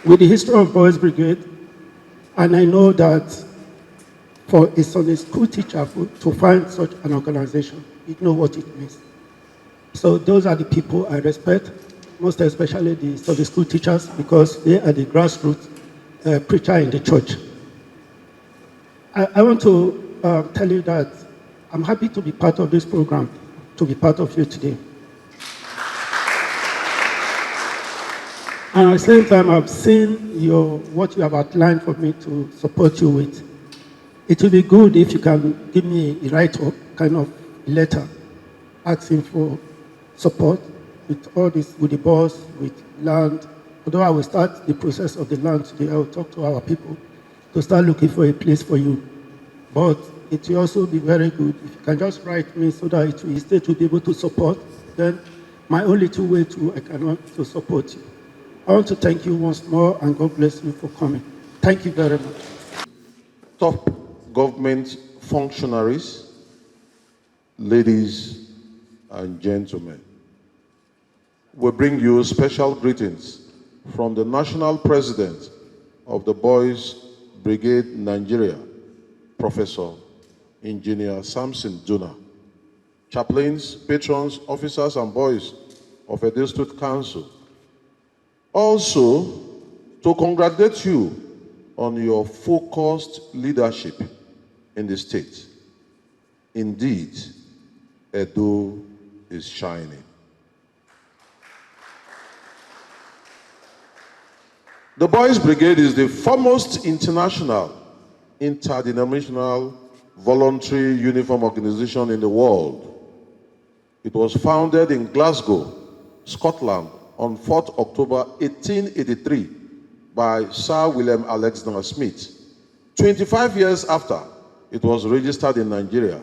with the history of Boys Brigade, and I know that for a Sunday school teacher to find such an organization, you know what it means. So those are the people I respect, most especially the Sunday school teachers, because they are the grassroots preacher in the church. I want to tell you that I'm happy to be part of this program, to be part of you today. And at the same time, I've seen what you have outlined for me to support you with. It will be good if you can give me a write-up, kind of letter, asking for support with all this, with the boss, with land. Although I will start the process of the land today, I will talk to our people to start looking for a place for you. But it will also be very good if you can just write me so that the state will be able to support. Then my only two way to support you. I want to thank you once more, and God bless you for coming. Thank you very much. Top government functionaries, ladies and gentlemen, we bring you special greetings from the National President of the Boys Brigade Nigeria, Professor Engineer Samson Duna, chaplains, patrons, officers, and boys of a district council. Also, to congratulate you on your focused leadership in the state. Indeed, Edo is shining. The Boys Brigade is the foremost international, interdenominational, voluntary uniform organization in the world. It was founded in Glasgow, Scotland, on 4th October 1883 by Sir William Alexander Smith. 25 years after, it was registered in Nigeria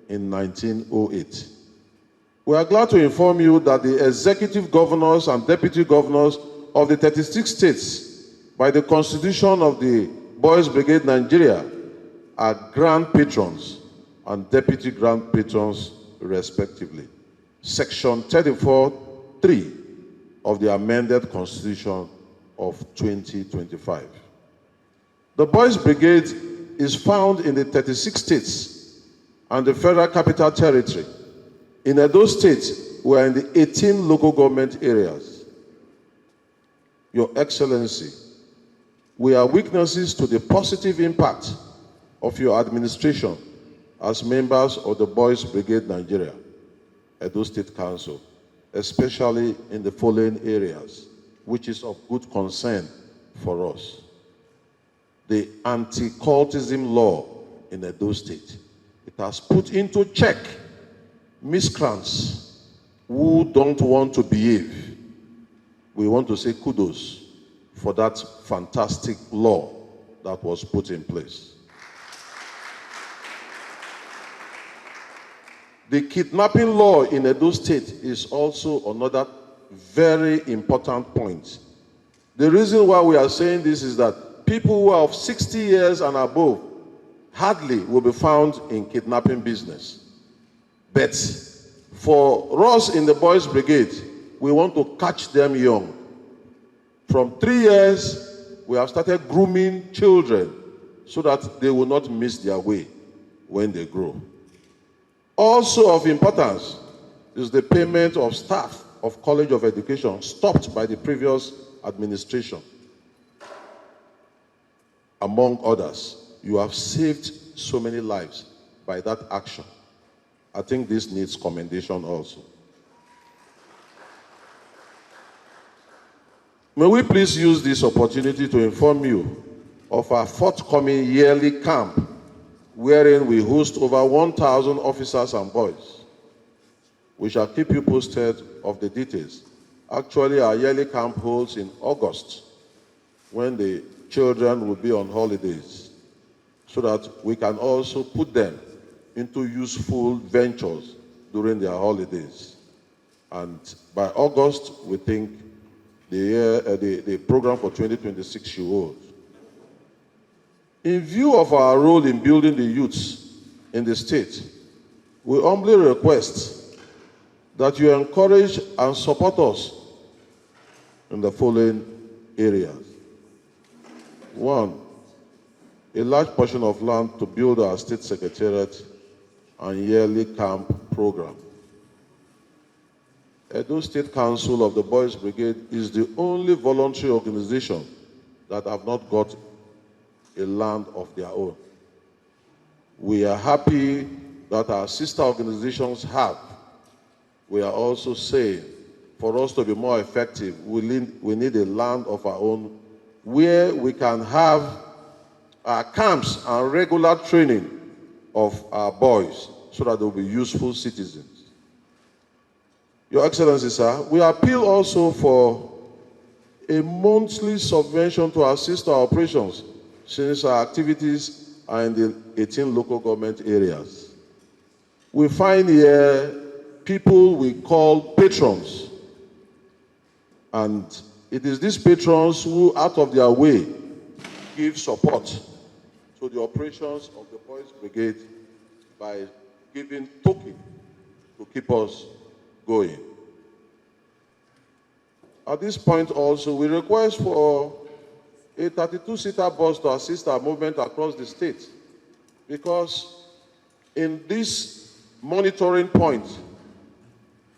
in 1908. We are glad to inform you that the executive governors and deputy governors of the 36 states, by the constitution of the Boys Brigade Nigeria, are grand patrons and deputy grand patrons respectively. Section 34(3) of the amended Constitution of 2025. The Boys Brigade is found in the 36 states and the Federal Capital Territory. In Edo State, we are in the 18 local government areas. Your Excellency, we are witnesses to the positive impact of your administration as members of the Boys Brigade Nigeria, Edo State Council, especially in the following areas, which is of good concern for us. The anti-cultism law in Edo State. It has put into check miscreants who don't want to behave. We want to say kudos for that fantastic law that was put in place. The kidnapping law in Edo State is also another very important point. The reason why we are saying this is that people who are of 60 years and above hardly will be found in kidnapping business. But for us in the Boys Brigade, we want to catch them young. From 3 years, we have started grooming children so that they will not miss their way when they grow. Also of importance is the payment of staff of College of Education stopped by the previous administration. Among others, you have saved so many lives by that action. I think this needs commendation also. May we please use this opportunity to inform you of our forthcoming yearly camp, wherein we host over 1,000 officers and boys. We shall keep you posted of the details. Actually, our yearly camp holds in August, when the children will be on holidays, so that we can also put them into useful ventures during their holidays. And by August, we think the program for 2026 should hold. In view of our role in building the youths in the state, we humbly request that you encourage and support us in the following areas. One, a large portion of land to build our state secretariat and yearly camp program. Edo State Council of the Boys Brigade is the only voluntary organization that have not got a land of their own. We are happy that our sister organizations have. We are also saying, for us to be more effective, we need a land of our own where we can have our camps and regular training of our boys so that they will be useful citizens. Your Excellency, sir, we appeal also for a monthly subvention to assist our operations since our activities are in the 18 local government areas. We find here people we call patrons, and it is these patrons who, out of their way, give support to the operations of the Boys Brigade by giving token to keep us going. At this point also, we request for a 32-seater bus to assist our movement across the state, because in this monitoring point,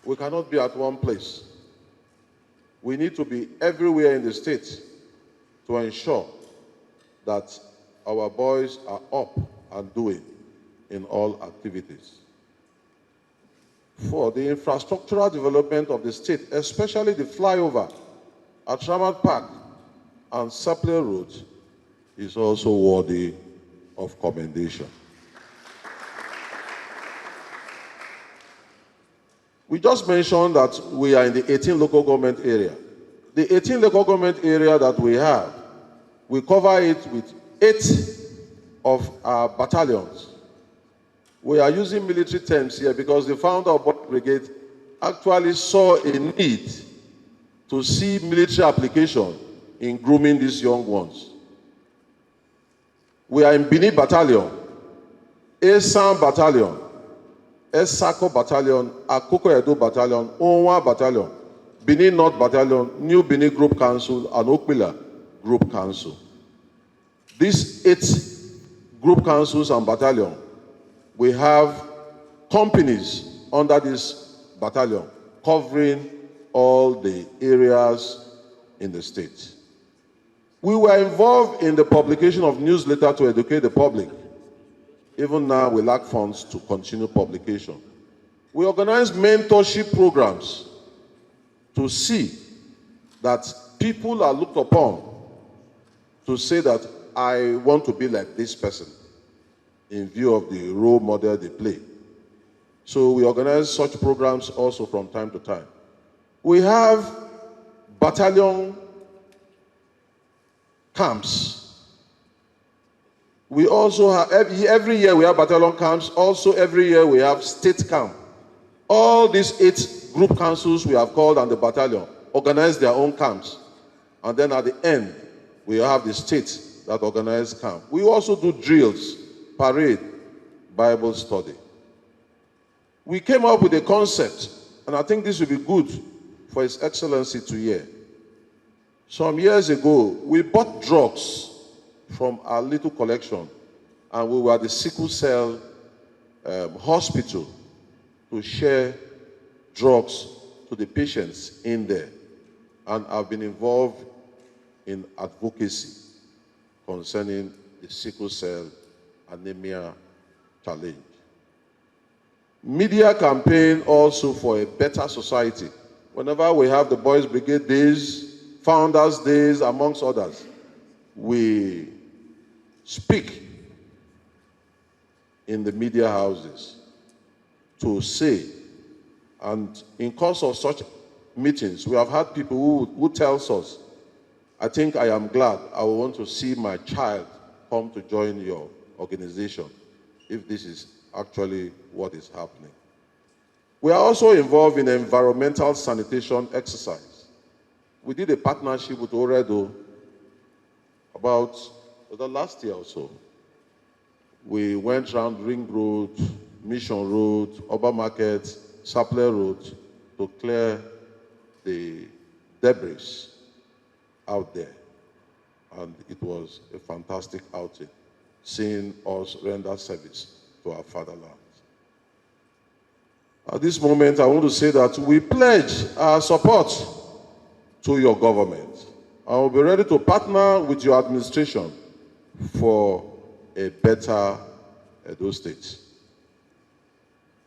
we cannot be at one place. We need to be everywhere in the state to ensure that our boys are up and doing in all activities. For the infrastructural development of the state, especially the flyover at Ramat Park and Sapler Road, is also worthy of commendation. We just mentioned that we are in the 18 local government area. The 18 local government area that we have, we cover it with 8 of our battalions. We are using military terms here because the founder of Boys Brigade actually saw a need to see military application in grooming these young ones. We are in Benin Battalion, Esan Battalion, Esako Battalion, Akoko Edo Battalion, Onwa Battalion, Benin North Battalion, New Benin Group Council, and Okpebholo Group Council. These 8 group councils and battalions, we have companies under this battalion covering all the areas in the state. We were involved in the publication of newsletter to educate the public. Even now, we lack funds to continue publication. We organize mentorship programs to see that people are looked upon to say that I want to be like this person in view of the role model they play. So we organize such programs also from time to time. We have battalion camps. We also have, every year we have battalion camps. Also every year we have state camp. All these 8 group councils we have called and the battalion organize their own camps. And then at the end, we have the state that organize camp. We also do drills, parade, Bible study. We came up with a concept, and I think this will be good for His Excellency to hear. Some years ago, we bought drugs from our little collection, and we were at the sickle cell hospital to share drugs to the patients in there. And I've been involved in advocacy concerning the sickle cell anemia challenge. Media campaign also for a better society. Whenever we have the Boys Brigade Days, Founders Days, amongst others, we speak in the media houses to say, and in course of such meetings, we have had people who tells us, I think I am glad I will want to see my child come to join your organization if this is actually what is happening. We are also involved in environmental sanitation exercise. We did a partnership with Oredo about the last year or so. We went around Ring Road, Mission Road, Oba Market, Sapler Road to clear the debris out there. and it was a fantastic outing, seeing us render service to our fatherland. At this moment, I want to say that we pledge our support to your government. I will be ready to partner with your administration for a better Edo State.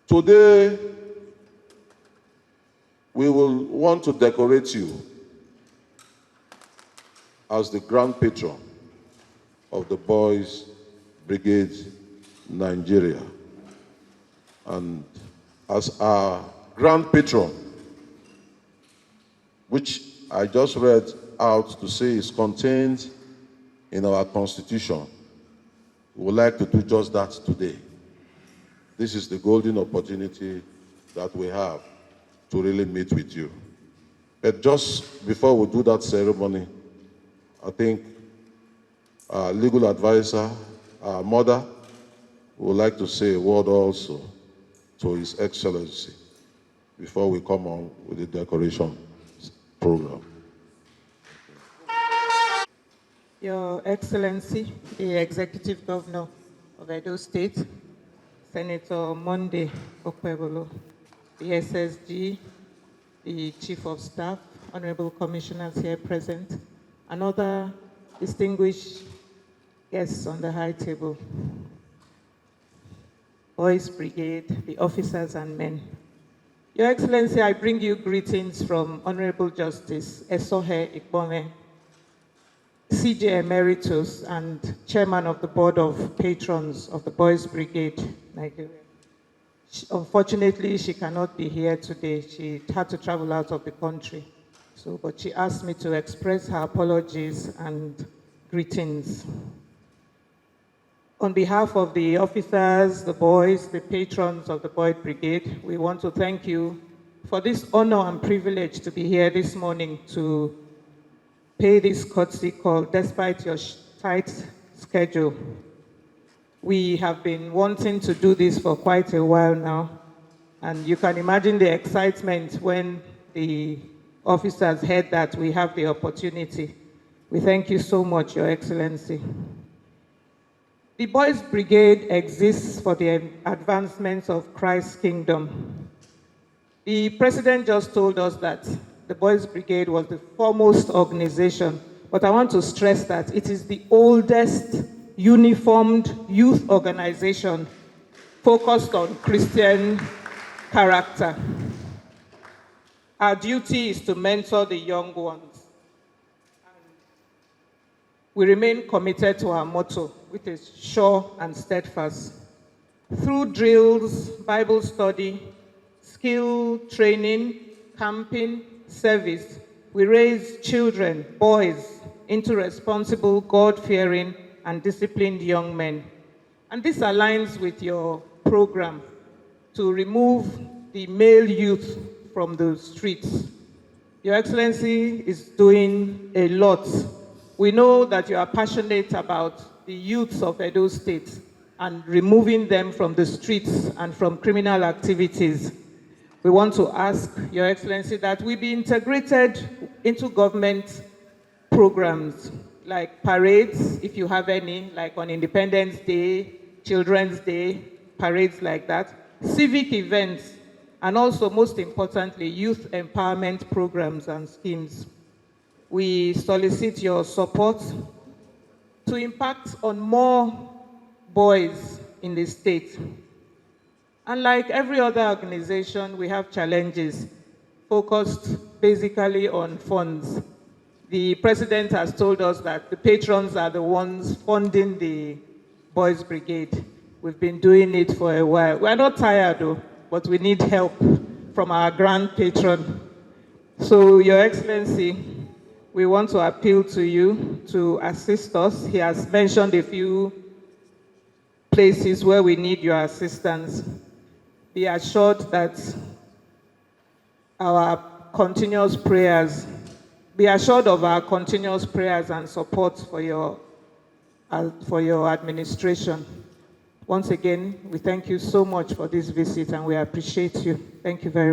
Today, we will want to decorate you as the Grand Patron of the Boys Brigade Nigeria. And as our Grand Patron, which I just read out to say is contained in our Constitution, we would like to do just that today. This is the golden opportunity that we have to really meet with you. But just before we do that ceremony, I think our legal advisor, our mother, would like to say a word also to His Excellency before we come on with the decoration program. Your Excellency, the Executive Governor of Edo State, Senator Monday Okpebholo, the SSG, the Chief of Staff, Honorable Commissioners here present, and other distinguished guests on the high table, Boys Brigade, the officers and men. Your Excellency, I bring you greetings from Honorable Justice Esohe Ikpome, CJ Emeritus and Chairman of the Board of Patrons of the Boys Brigade, Nigeria. Unfortunately, she cannot be here today. She had to travel out of the country. But she asked me to express her apologies and greetings. On behalf of the officers, the boys, the patrons of the Boys Brigade, we want to thank you for this honor and privilege to be here this morning to pay this courtesy call despite your tight schedule. We have been wanting to do this for quite a while now, and you can imagine the excitement when the officers heard that we have the opportunity. We thank you so much, Your Excellency. The Boys Brigade exists for the advancement of Christ's kingdom. The President just told us that the Boys Brigade was the foremost organization, but I want to stress that it is the oldest uniformed youth organization focused on Christian character. Our duty is to mentor the young ones. We remain committed to our motto, which is sure and steadfast. Through drills, Bible study, skill training, camping, service, we raise children, boys, into responsible, God-fearing, and disciplined young men. And this aligns with your program to remove the male youth from the streets. Your Excellency is doing a lot. We know that you are passionate about the youths of Edo State and removing them from the streets and from criminal activities. We want to ask Your Excellency that we be integrated into government programs like parades, if you have any, like on Independence Day, Children's Day, parades like that, civic events, and also, most importantly, youth empowerment programs and schemes. We solicit your support to impact on more boys in the state. And like every other organization, we have challenges focused basically on funds. The President has told us that the patrons are the ones funding the Boys Brigade. We've been doing it for a while. We're not tired though, but we need help from our grand patron. So, Your Excellency, we want to appeal to you to assist us. He has mentioned a few places where we need your assistance. Be assured that be assured of our continuous prayers and support for your administration. Once again, we thank you so much for this visit and we appreciate you. Thank you very much.